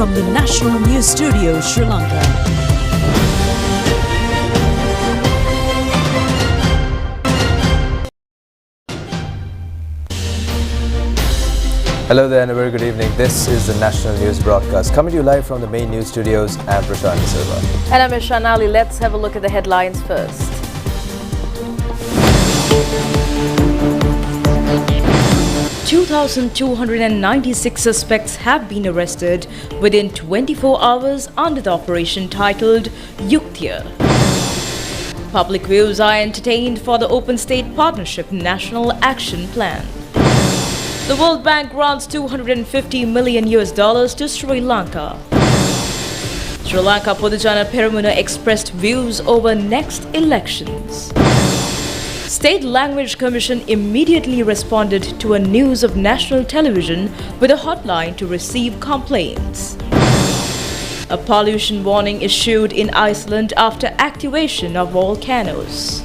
from the National News Studio, Sri Lanka. Hello there and a very good evening. This is the National News Broadcast. Coming to you live from the main news studios, I'm Prashant Silva. And I'm Shanali. Let's have a look at the headlines first. 2,296 suspects have been arrested within 24 hours under the operation titled Yuktya. Public views are entertained for the Open State Partnership National Action Plan. The World Bank grants $250 million to Sri Lanka. Sri Lanka Podujana Pera expressed views over next elections. State Language Commission immediately responded to a news of national television with a hotline to receive complaints. A pollution warning issued in Iceland after activation of volcanoes.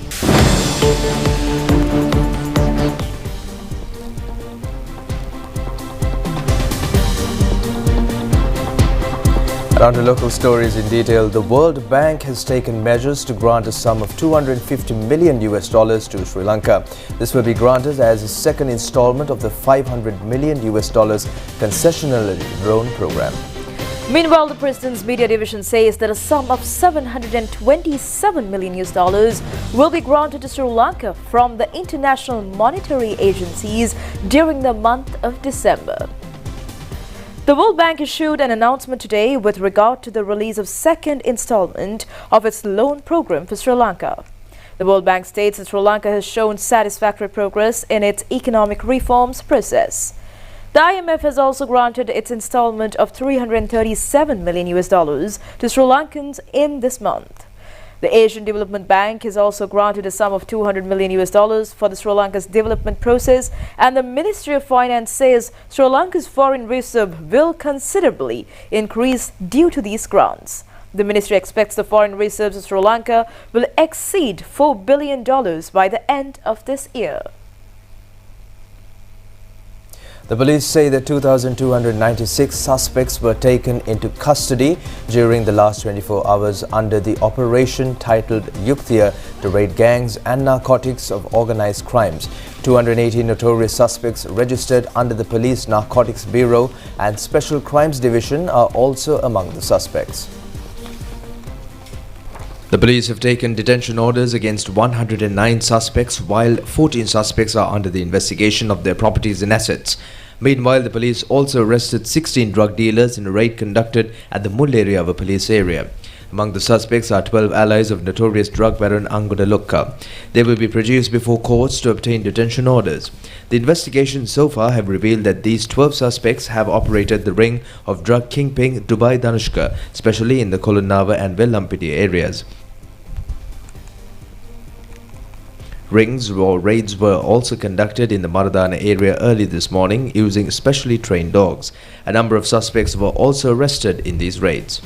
And on to local stories in detail. The World Bank has taken measures to grant a sum of $250 million to Sri Lanka. This will be granted as a second installment of the $500 million concessional loan program. Meanwhile, the President's Media Division says that a sum of $727 million will be granted to Sri Lanka from the international monetary agencies during the month of December. The World Bank issued an announcement today with regard to the release of second installment of its loan program for Sri Lanka. The World Bank states that Sri Lanka has shown satisfactory progress in its economic reforms process. The IMF has also granted its installment of $337 million to Sri Lankans in this month. The Asian Development Bank has also granted a sum of $200 million for the Sri Lanka's development process, and the Ministry of Finance says Sri Lanka's foreign reserve will considerably increase due to these grants. The ministry expects the foreign reserves of Sri Lanka will exceed $4 billion by the end of this year. The police say that 2,296 suspects were taken into custody during the last 24 hours under the operation titled Yuktya to raid gangs and narcotics of organized crimes. 280 notorious suspects registered under the Police Narcotics Bureau and Special Crimes Division are also among the suspects. The police have taken detention orders against 109 suspects, while 14 suspects are under the investigation of their properties and assets. Meanwhile, the police also arrested 16 drug dealers in a raid conducted at the Mull area of a police area. Among the suspects are 12 allies of notorious drug baron Angoda Lokka. They will be produced before courts to obtain detention orders. The investigations so far have revealed that these 12 suspects have operated the ring of drug kingpin Dubai Danushka, especially in the Kolunava and Vellampidi areas. Rings or raids were also conducted in the Maradana area early this morning using specially trained dogs. A number of suspects were also arrested in these raids.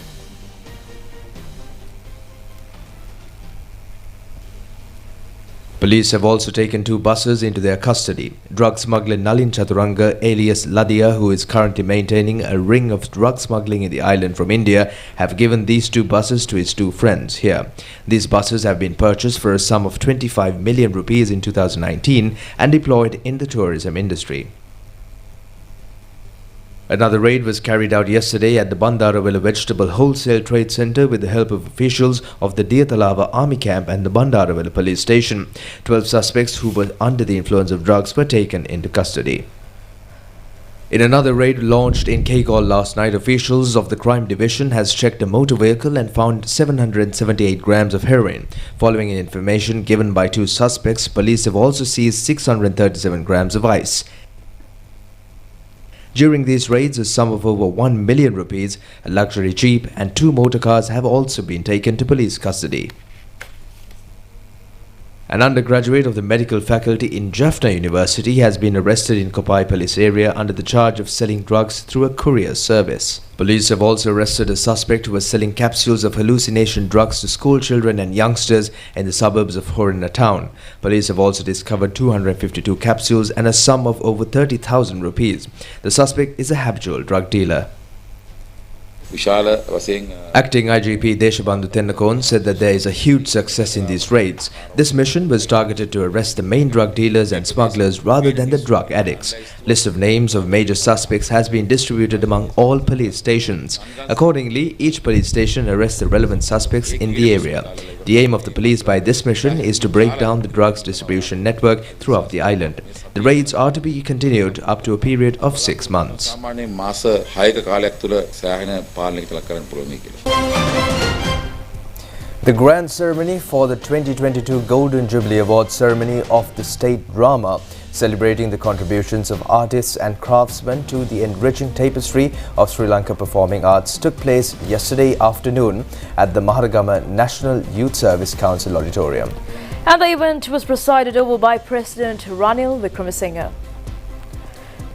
Police have also taken 2 buses into their custody. Drug smuggler Nalin Chaturanga alias Ladia, who is currently maintaining a ring of drug smuggling in the island from India, have given these 2 buses to his 2 friends here. These buses have been purchased for a sum of 25 million rupees in 2019 and deployed in the tourism industry. Another raid was carried out yesterday at the Bandaravilla Vegetable Wholesale Trade Centre with the help of officials of the Diyatalava Army Camp and the Bandaravilla Police Station. 12 suspects who were under the influence of drugs were taken into custody. In another raid launched in Kegol last night, officials of the crime division has checked a motor vehicle and found 778 grams of heroin. Following information given by 2 suspects, police have also seized 637 grams of ice. During these raids, a sum of over 1 million rupees, a luxury jeep and 2 motor cars have also been taken to police custody. An undergraduate of the medical faculty in Jaffna University has been arrested in Kopai police area under the charge of selling drugs through a courier service. Police have also arrested a suspect who was selling capsules of hallucination drugs to school children and youngsters in the suburbs of Horina town. Police have also discovered 252 capsules and a sum of over 30,000 rupees. The suspect is a habitual drug dealer. විශාල වශයෙන් Acting IGP Deshabandhu Tennakon said that there is a huge success in these raids. This mission was targeted to arrest the main drug dealers and smugglers rather than the drug addicts. List of names of major suspects has been distributed among all police stations. Accordingly, each police station arrests the relevant suspects in the area. The aim of the police by this mission is to break down the drugs distribution network throughout the island. The raids are to be continued up to a period of 6 months. සාමාන්‍යයෙන් මාස 6ක කාලයක් තුල සෑහෙන පාලනයකට ලක් කරන්න පුළුවන් මේ කියලා. The grand ceremony for the 2022 Golden Jubilee Award ceremony of the state drama, celebrating the contributions of artists and craftsmen to the enriching tapestry of Sri Lanka performing arts, took place yesterday afternoon at the Maharagama National Youth Service Council Auditorium. And the event was presided over by President Ranil Wickremesinghe.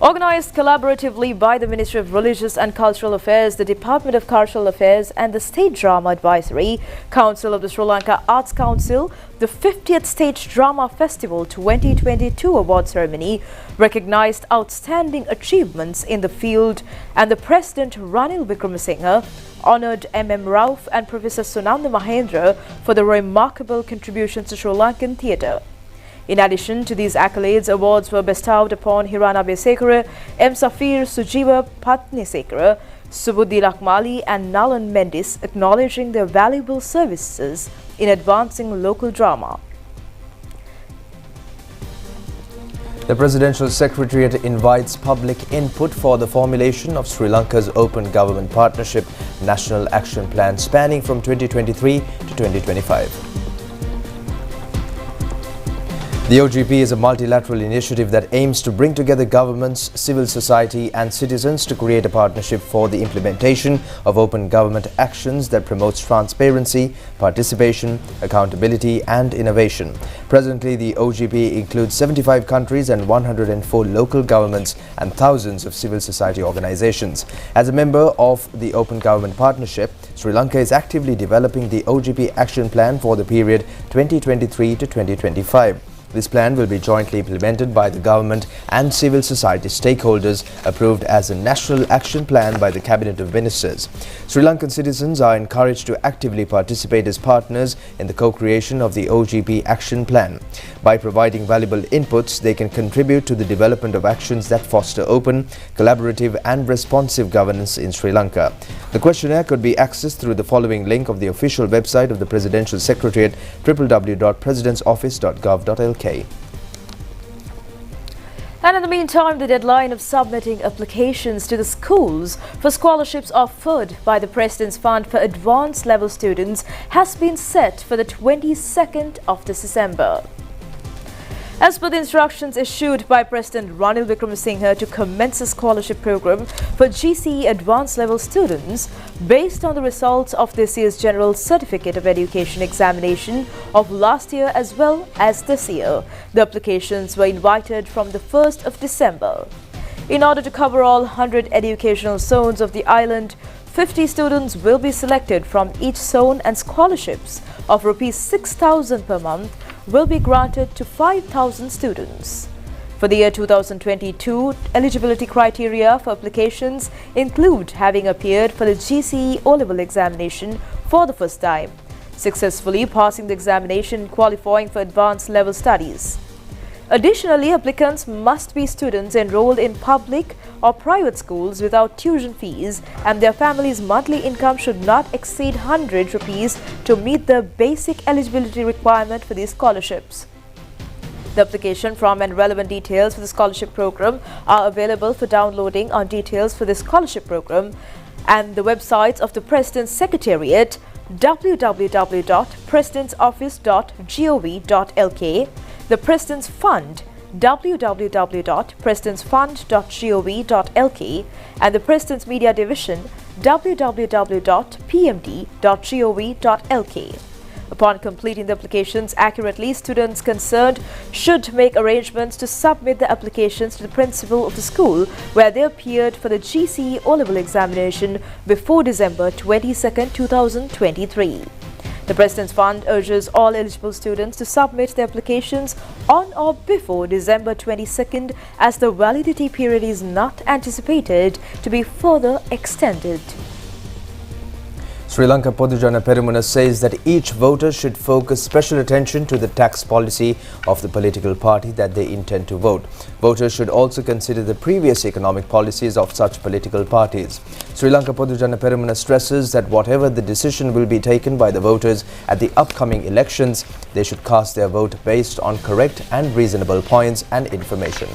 Organised collaboratively by the Ministry of Religious and Cultural Affairs, the Department of Cultural Affairs and the State Drama Advisory Council of the Sri Lanka Arts Council, the 50th State Drama Festival 2022 award ceremony recognised outstanding achievements in the field, and the President Ranil Wickremesinghe honoured M.M. Rauf and Professor Sunanda Mahendra for the remarkable contributions to Sri Lankan theatre. In addition to these accolades, awards were bestowed upon Hiranabe Sekara, M. Safir Sujiva Patni Sekara, Subudhi Lakmali and Nalan Mendis, acknowledging their valuable services in advancing local drama. The Presidential Secretariat invites public input for the formulation of Sri Lanka's Open Government Partnership National Action Plan spanning from 2023 to 2025. The OGP is a multilateral initiative that aims to bring together governments, civil society and citizens to create a partnership for the implementation of open government actions that promotes transparency, participation, accountability and innovation. Presently, the OGP includes 75 countries and 104 local governments and thousands of civil society organizations. As a member of the Open Government Partnership, Sri Lanka is actively developing the OGP Action Plan for the period 2023 to 2025. This plan will be jointly implemented by the government and civil society stakeholders, approved as a national action plan by the Cabinet of Ministers. Sri Lankan citizens are encouraged to actively participate as partners in the co-creation of the OGP action plan. By providing valuable inputs, they can contribute to the development of actions that foster open, collaborative and responsive governance in Sri Lanka. The questionnaire could be accessed through the following link of the official website of the Presidential Secretariat, www.presidentsoffice.gov.lk. And in the meantime, the deadline of submitting applications to the schools for scholarships offered by the President's Fund for Advanced Level students has been set for the 22nd of December. As per the instructions issued by President Ranil Wickremesinghe to commence a scholarship program for GCE advanced level students based on the results of this year's General Certificate of Education examination of last year as well as this year, the applications were invited from the 1st of December. In order to cover all 100 educational zones of the island, 50 students will be selected from each zone, and scholarships of Rs 6,000 per month will be granted to 5,000 students. For the year 2022, eligibility criteria for applications include having appeared for the GCE O-level examination for the first time, successfully passing the examination, qualifying for advanced level studies. Additionally, applicants must be students enrolled in public or private schools without tuition fees, and their family's monthly income should not exceed 100 rupees to meet the basic eligibility requirement for these scholarships. The application form and relevant details for the scholarship program are available for downloading on details for the scholarship program and the websites of the President's Secretariat, www.presidentsoffice.gov.lk, the President's Fund, www.presidentsfund.gov.lk, and the President's Media Division, www.pmd.gov.lk. Upon completing the applications accurately, students concerned should make arrangements to submit the applications to the principal of the school where they appeared for the GCE O-level examination before December 22, 2023. The President's Fund urges all eligible students to submit their applications on or before December 22nd, as the validity period is not anticipated to be further extended. Sri Lanka Podujana Peramuna says that each voter should focus special attention to the tax policy of the political party that they intend to vote. Voters should also consider the previous economic policies of such political parties. Sri Lanka Podujana Peramuna stresses that whatever the decision will be taken by the voters at the upcoming elections, they should cast their vote based on correct and reasonable points and information.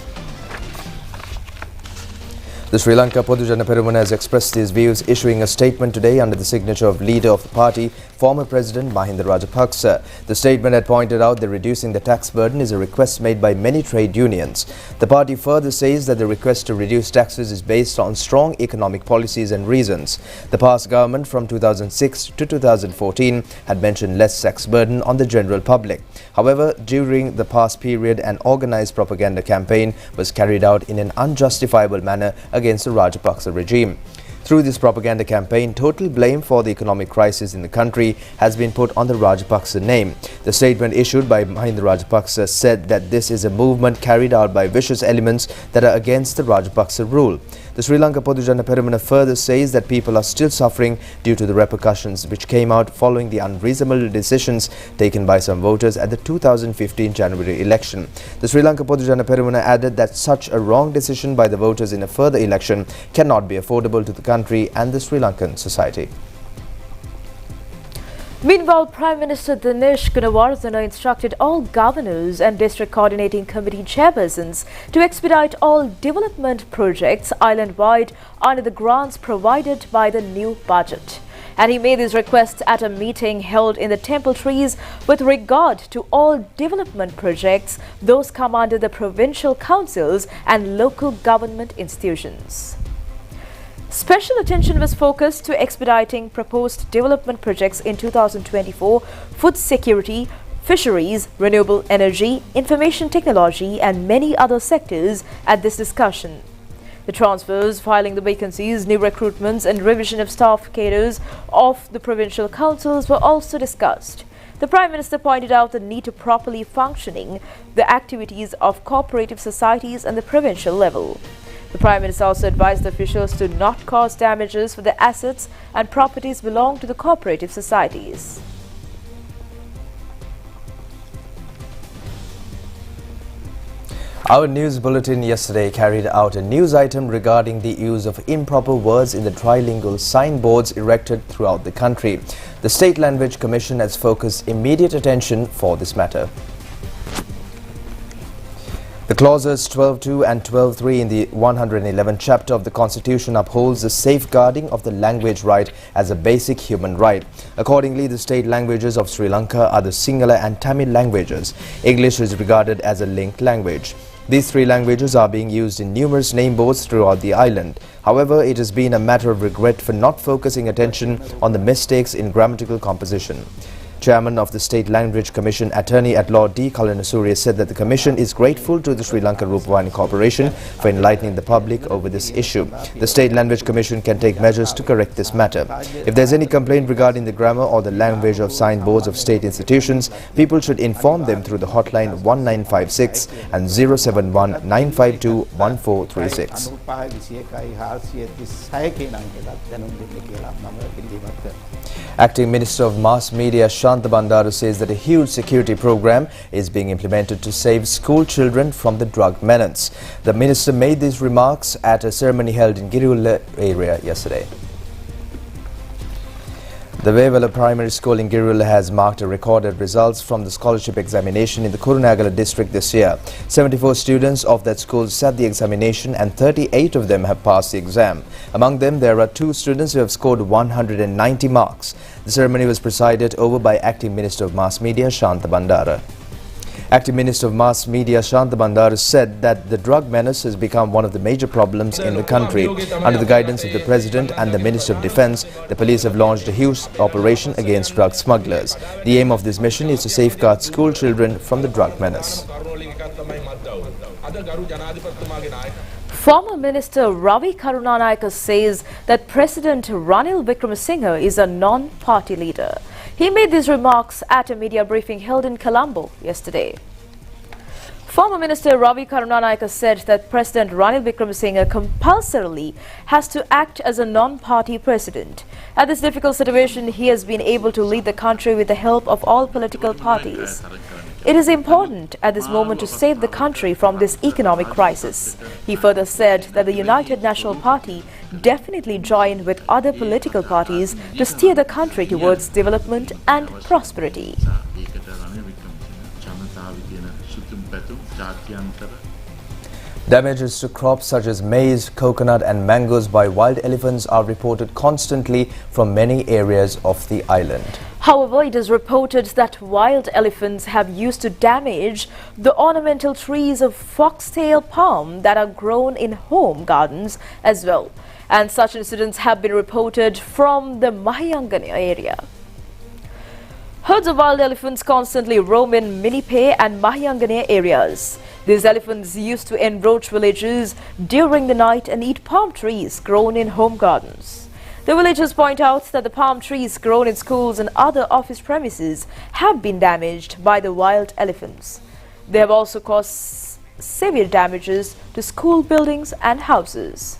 The Sri Lanka Podujana Peramuna has expressed his views, issuing a statement today under the signature of leader of the party, former President Mahinda Rajapaksa. The statement had pointed out that reducing the tax burden is a request made by many trade unions. The party further says that the request to reduce taxes is based on strong economic policies and reasons. The past government from 2006 to 2014 had mentioned less tax burden on the general public. However, during the past period, an organized propaganda campaign was carried out in an unjustifiable manner against the Rajapaksa regime. Through this propaganda campaign, total blame for the economic crisis in the country has been put on the Rajapaksa name. The statement issued by Mahinda Rajapaksa said that this is a movement carried out by vicious elements that are against the Rajapaksa rule. The Sri Lanka Podujana Peramuna further says that people are still suffering due to the repercussions which came out following the unreasonable decisions taken by some voters at the 2015 January election. The Sri Lanka Podujana Peramuna added that such a wrong decision by the voters in a further election cannot be affordable to the country and the Sri Lankan society. Meanwhile, Prime Minister Deni Control instructed all governors and district coordinating committee chairpersons to expedite all development projects island-wide under the grants provided by the new budget. And he made this request at a meeting held in the Temple Trees with regard to all development projects, those come under the provincial councils and local government institutions. Special attention was focused to expediting proposed development projects in 2024, food security, fisheries, renewable energy, information technology and many other sectors at this discussion. The transfers, filing the vacancies, new recruitments and revision of staff cadres of the provincial councils were also discussed. The Prime Minister pointed out the need to properly functioning the activities of cooperative societies at the provincial level. The Prime Minister also advised the officials to not cause damages for the assets and properties belong to the cooperative societies. Our news bulletin yesterday carried out a news item regarding the use of improper words in the trilingual signboards erected throughout the country. The State Language Commission has focused immediate attention for this matter. The clauses 12.2 and 12.3 in the 111th chapter of the Constitution upholds the safeguarding of the language right as a basic human right. Accordingly, the state languages of Sri Lanka are the Sinhala and Tamil languages. English is regarded as a linked language. These three languages are being used in numerous name boards throughout the island. However, it has been a matter of regret for not focusing attention on the mistakes in grammatical composition. Chairman of the State Language Commission, Attorney at Law D. Karunanayake said that the Commission is grateful to the Sri Lanka Rupavahini Corporation for enlightening the public over this issue. The State Language Commission can take measures to correct this matter. If there is any complaint regarding the grammar or the language of signboards of state institutions, people should inform them through the hotline 1956 and 071 952 1436. Acting Minister of Mass Media Shantha Bandaru says that a huge security program is being implemented to save school children from the drug menace. The minister made these remarks at a ceremony held in Girulla area yesterday. The Vevala Primary School in Girulla has marked a recorded results from the scholarship examination in the Karunanayake district this year. 74 students of that school sat the examination and 38 of them have passed the exam. Among them, there are 2 students who have scored 190 marks. The ceremony was presided over by Acting Minister of Mass Media Shantha Bandaru. Acting Minister of Mass Media Shantha Bandaru said that the drug menace has become one of the major problems in the country. Under the guidance of the President and the Minister of Defence, the police have launched a huge operation against drug smugglers. The aim of this mission is to safeguard school children from the drug menace. Former Minister Ravi Karunanayake says that President Ranil Wickremesinghe is a non-party leader. He made these remarks at a media briefing held in Colombo yesterday. Former Minister Ravi Karunanayake said that President Ranil Wickremesinghe compulsorily has to act as a non-party president. At this difficult situation, he has been able to lead the country with the help of all political parties. It is important at this moment to save the country from this economic crisis. He further said that the United National Party definitely joined with other political parties to steer the country towards development and prosperity. Damages to crops such as maize, coconut and mangoes by wild elephants are reported constantly from many areas of the island. However, it is reported that wild elephants have used to damage the ornamental trees of foxtail palm that are grown in home gardens as well. And such incidents have been reported from the Mahayangana area. Herds of wild elephants constantly roam in Minipe and Mahayangana areas. These elephants used to encroach villages during the night and eat palm trees grown in home gardens. The villagers point out that the palm trees grown in schools and other office premises have been damaged by the wild elephants. They have also caused severe damages to school buildings and houses.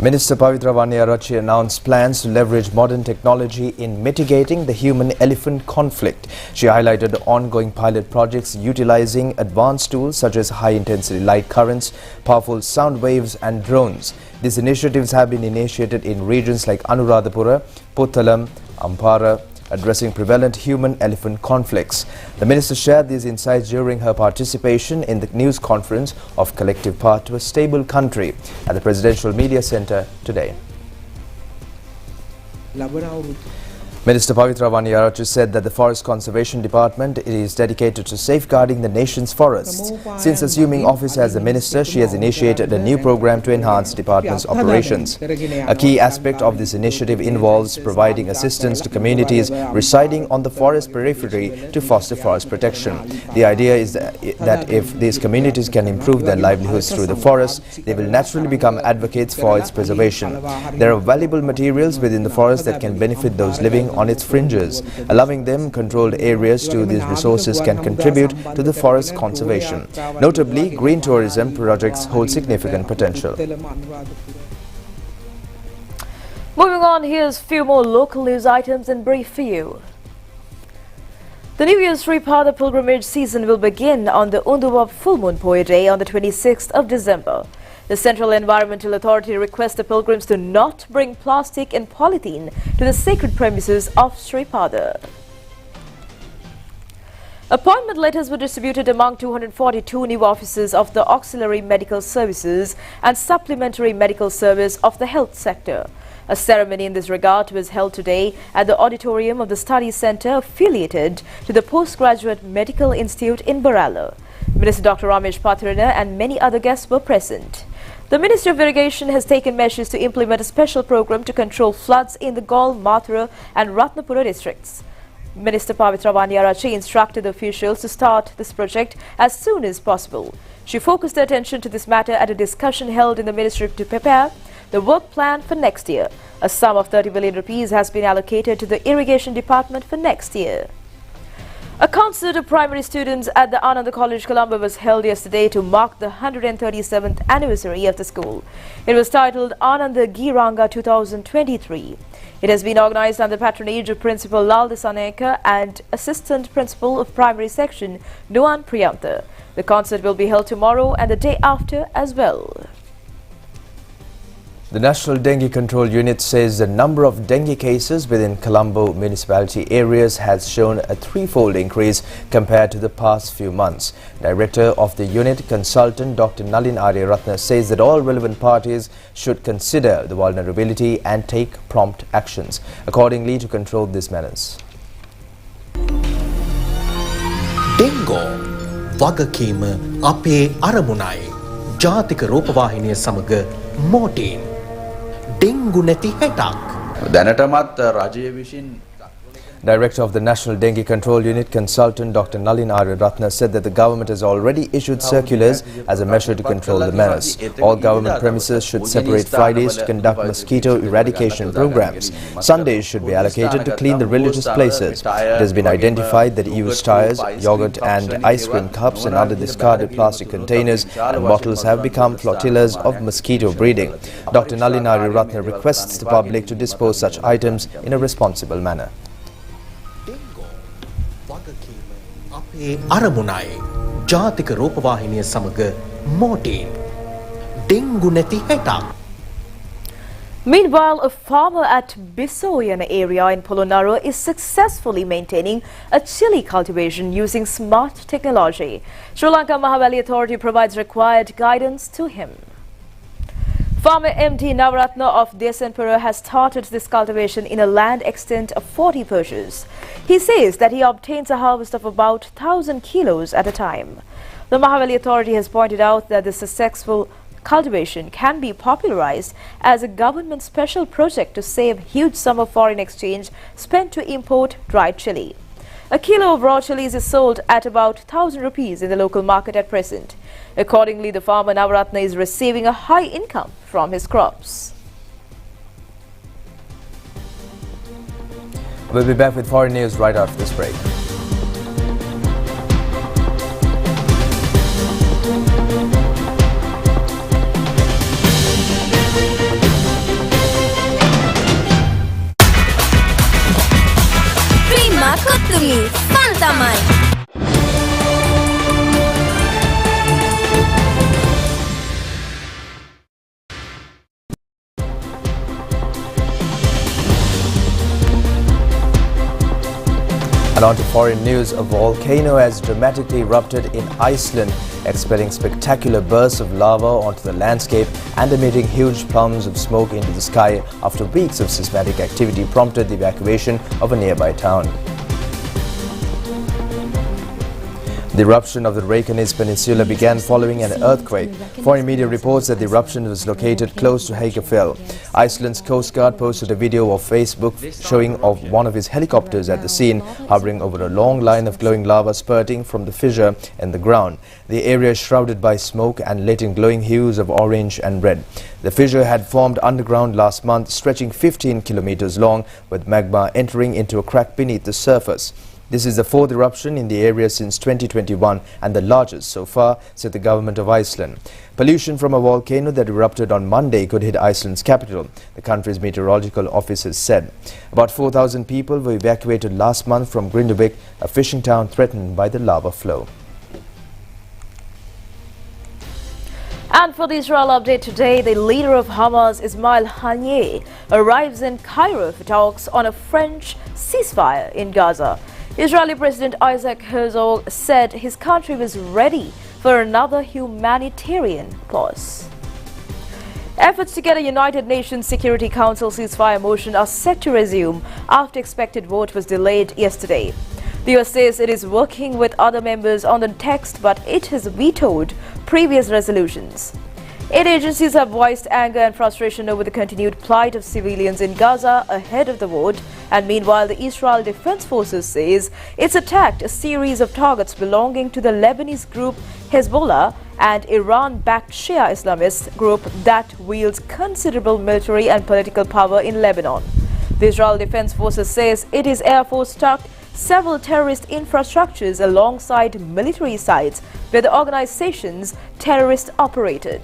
Minister Pavitra Vaniyarachi announced plans to leverage modern technology in mitigating the human-elephant conflict. She highlighted the ongoing pilot projects utilizing advanced tools such as high-intensity light currents, powerful sound waves and drones. These initiatives have been initiated in regions like Anuradhapura, Puttalam, Ampara, addressing prevalent human-elephant conflicts. The minister shared these insights during her participation in the news conference of Collective Path to a Stable Country at the Presidential Media Centre today. Minister Pavitra Vaniyarachi said that the Forest Conservation Department is dedicated to safeguarding the nation's forests. Since assuming office as the minister, she has initiated a new program to enhance the department's operations. A key aspect of this initiative involves providing assistance to communities residing on the forest periphery to foster forest protection. The idea is that if these communities can improve their livelihoods through the forest, they will naturally become advocates for its preservation. There are valuable materials within the forest that can benefit those living on its fringes. Allowing them controlled areas to these resources can contribute to the forest conservation. Notably, green tourism projects hold significant potential. Moving on, here's a few more local news items in brief for you. The New Year's Sri Pada pilgrimage season will begin on the Unduva full moon Poya day on the 26th of December. The Central Environmental Authority requests the pilgrims to not bring plastic and polythene to the sacred premises of Sri Pada. Appointment letters were distributed among 242 new officers of the Auxiliary Medical Services and Supplementary Medical Service of the health sector. A ceremony in this regard was held today at the auditorium of the Study Centre affiliated to the Postgraduate Medical Institute in Barala. Minister Dr. Ramesh Patharana and many other guests were present. The Ministry of Irrigation has taken measures to implement a special program to control floods in the Gaul, Mathura and Ratnapura districts. Minister Pavitra Vaniyarachi instructed the officials to start this project as soon as possible. She focused her attention to this matter at a discussion held in the Ministry to prepare the work plan for next year. A sum of 30 billion rupees has been allocated to the Irrigation Department for next year. A concert of primary students at the Ananda College, Colombo was held yesterday to mark the 137th anniversary of the school. It was titled Ananda Giranga 2023. It has been organized under the patronage of Principal Lal Desaneka and Assistant Principal of Primary Section Nuan Priyantha. The concert will be held tomorrow and the day after as well. The National Dengue Control Unit says the number of dengue cases within Colombo municipality areas has shown a threefold increase compared to the past few months. Director of the unit, Consultant Dr. Nalin Aryaratna, says that all relevant parties should consider the vulnerability and take prompt actions accordingly to control this menace. Dengue වගකීම අපේ අරමුණයි. ජාතික රූපවාහිනිය සමග මෝටින් dengue නැති හැටක්. දැනටමත් රජය විසින් Director of the National Dengue Control Unit, consultant Dr. Nalinari Ratna, said that the government has already issued circulars as a measure to control the menace. All government premises should separate Fridays to conduct mosquito eradication programs. Sundays should be allocated to clean the religious places. It has been identified that used tires, yogurt and ice cream cups and other discarded plastic containers and bottles have become flotillas of mosquito breeding. Dr. Nalinari Ratna requests the public to dispose such items in a responsible manner. අපේ අරමුණයි ජාතික රූපවාහිනිය සමග මෝටීන් dengue නැති හෙටක්. Meanwhile, a farmer at Bisoyana area in Polonnaruwa is successfully maintaining a chili cultivation using smart technology. Sri Lanka Mahawali Authority provides required guidance to him. Farmer MD Navaratna of Pera has started this cultivation in a land extent of 40 perches. He says that he obtains a harvest of about 1,000 kilos at a time. The Mahawali Authority has pointed out that the successful cultivation can be popularized as a government special project to save huge sum of foreign exchange spent to import dried chili. A kilo of raw chilies is sold at about 1,000 rupees in the local market at present. Accordingly, the farmer Navaratna is receiving a high income from his crops. We'll be back with foreign news right after this break. Prima Kotumi, Fantamai. And on to foreign news, a volcano has dramatically erupted in Iceland, expelling spectacular bursts of lava onto the landscape and emitting huge plumes of smoke into the sky after weeks of seismic activity prompted the evacuation of a nearby town. The eruption of the Reykjanes Peninsula began following an earthquake. Foreign media reports that the eruption was located close to Hagafell. Iceland's Coast Guard posted a video of Facebook showing of one of his helicopters at the scene, hovering over a long line of glowing lava spurting from the fissure in the ground. The area is shrouded by smoke and lit in glowing hues of orange and red. The fissure had formed underground last month, stretching 15 kilometers long, with magma entering into a crack beneath the surface. This is the fourth eruption in the area since 2021 and the largest so far, said the government of Iceland. Pollution from a volcano that erupted on Monday could hit Iceland's capital, the country's meteorological office has said. About 4,000 people were evacuated last month from Grindavik, a fishing town threatened by the lava flow. And for the Israel update today, the leader of Hamas, Ismail Haniyeh, arrives in Cairo for talks on a French ceasefire in Gaza. Israeli President Isaac Herzog said his country was ready for another humanitarian pause. Efforts to get a United Nations Security Council ceasefire motion are set to resume after expected vote was delayed yesterday. The US says it is working with other members on the text, but it has vetoed previous resolutions. 8 agencies have voiced anger and frustration over the continued plight of civilians in Gaza ahead of the vote, and meanwhile the Israel Defense Forces says it's attacked a series of targets belonging to the Lebanese group Hezbollah and Iran-backed Shia Islamist group that wields considerable military and political power in Lebanon. The Israel Defense Forces says it is Air Force struck several terrorist infrastructures alongside military sites where the organization's terrorists operated.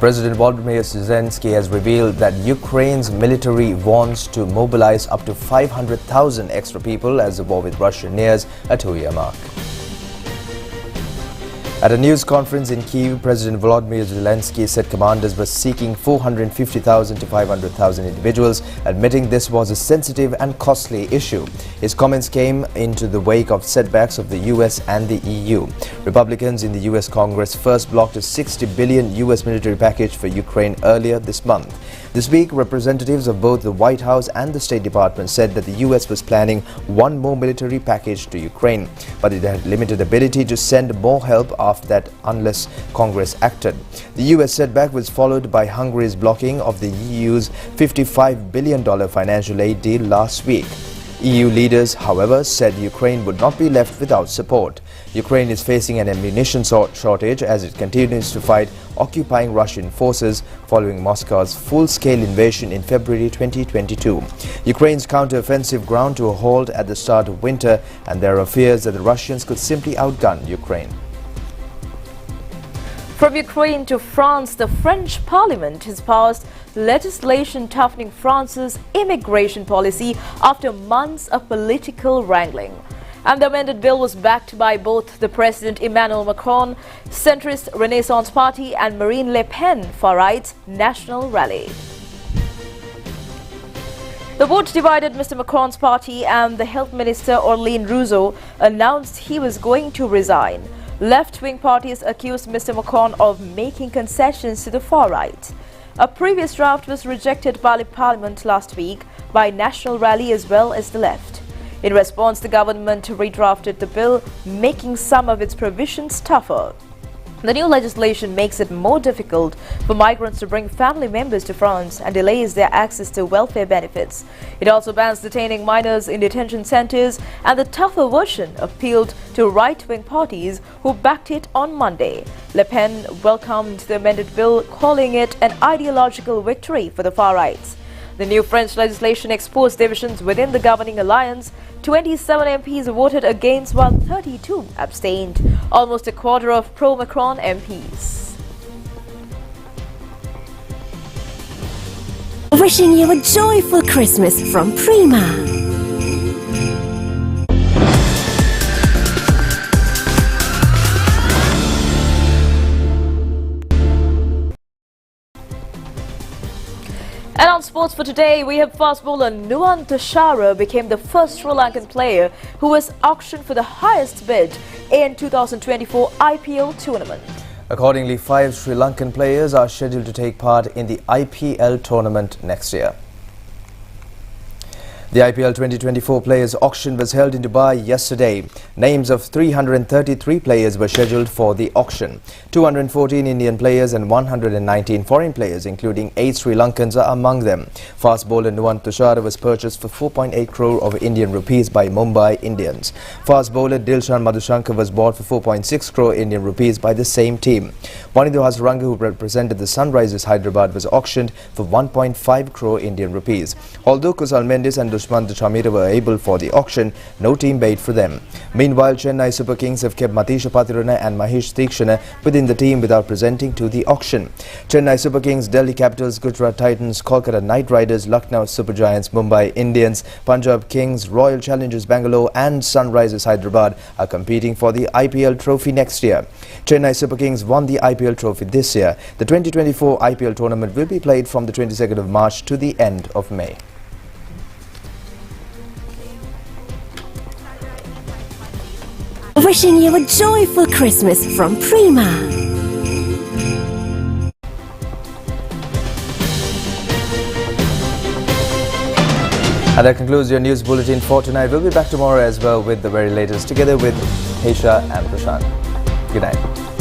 President Volodymyr Zelensky has revealed that Ukraine's military wants to mobilize up to 500,000 extra people as the war with Russia nears a 2-year mark. At a news conference in Kyiv, President Volodymyr Zelensky said commanders were seeking 450,000 to 500,000 individuals, admitting this was a sensitive and costly issue. His comments came into the wake of setbacks of the US and the EU. Republicans in the US Congress first blocked a $60 billion US military package for Ukraine earlier this month. This week, representatives of both the White House and the State Department said that the US was planning one more military package to Ukraine, but it had limited ability to send more help after that unless Congress acted. The US setback was followed by Hungary's blocking of the EU's $55 billion financial aid deal last week. EU leaders, however, said Ukraine would not be left without support. Ukraine is facing an ammunition shortage as it continues to fight occupying Russian forces following Moscow's full-scale invasion in February 2022. Ukraine's counter-offensive ground to a halt at the start of winter, and there are fears that the Russians could simply outgun Ukraine. From Ukraine to France, the French Parliament has passed legislation toughening France's immigration policy after months of political wrangling. And the amended bill was backed by both the President Emmanuel Macron, centrist Renaissance Party, and Marine Le Pen, far-right National Rally. The vote divided Mr. Macron's party, and the Health Minister Orlin Rousseau announced he was going to resign. Left-wing parties accused Mr. Macron of making concessions to the far-right. A previous draft was rejected by the Parliament last week by National Rally as well as the left. In response, the government redrafted the bill, making some of its provisions tougher. The new legislation makes it more difficult for migrants to bring family members to France and delays their access to welfare benefits. It also bans detaining minors in detention centers, and the tougher version appealed to right-wing parties who backed it on Monday. Le Pen welcomed the amended bill, calling it an ideological victory for the far-rights. The new French legislation exposed divisions within the governing alliance. 27 MPs voted against while 32 abstained, almost a quarter of pro-Macron MPs. Wishing you a joyful Christmas from Prima. And on sports for today, we have fast bowler Nuwan Tushara became the first Sri Lankan player who was auctioned for the highest bid in 2024 IPL tournament. Accordingly, 5 Sri Lankan players are scheduled to take part in the IPL tournament next year. The IPL 2024 players auction was held in Dubai yesterday. Names of 333 players were scheduled for the auction. 214 Indian players and 119 foreign players, including 8 Sri Lankans, are among them. Fast bowler Nuwan Tushara was purchased for 4.8 crore of Indian rupees by Mumbai Indians. Fast bowler Dilshan Madhushankar was bought for 4.6 crore Indian rupees by the same team. Wanidhu Hasaranga, who represented the Sunrisers Hyderabad, was auctioned for 1.5 crore Indian rupees. Although Kusal Mendis and Dushman Chamira were able for the auction, no team bade for them. Meanwhile, Chennai Super Kings have kept Matisha Patirana and Mahesh Tikshana within the team without presenting to the auction. Chennai Super Kings, Delhi Capitals, Gujarat Titans, Kolkata Knight Riders, Lucknow Super Giants, Mumbai Indians, Punjab Kings, Royal Challengers Bangalore and Sunrisers Hyderabad are competing for the IPL trophy next year. Chennai Super Kings won the IPL trophy this year. The 2024 IPL tournament will be played from the 22nd of March to the end of May. Wishing you a joyful Christmas from Prima. And that concludes your news bulletin for tonight. We'll be back tomorrow as well with the very latest, together with Hesha and Prashant. Good night.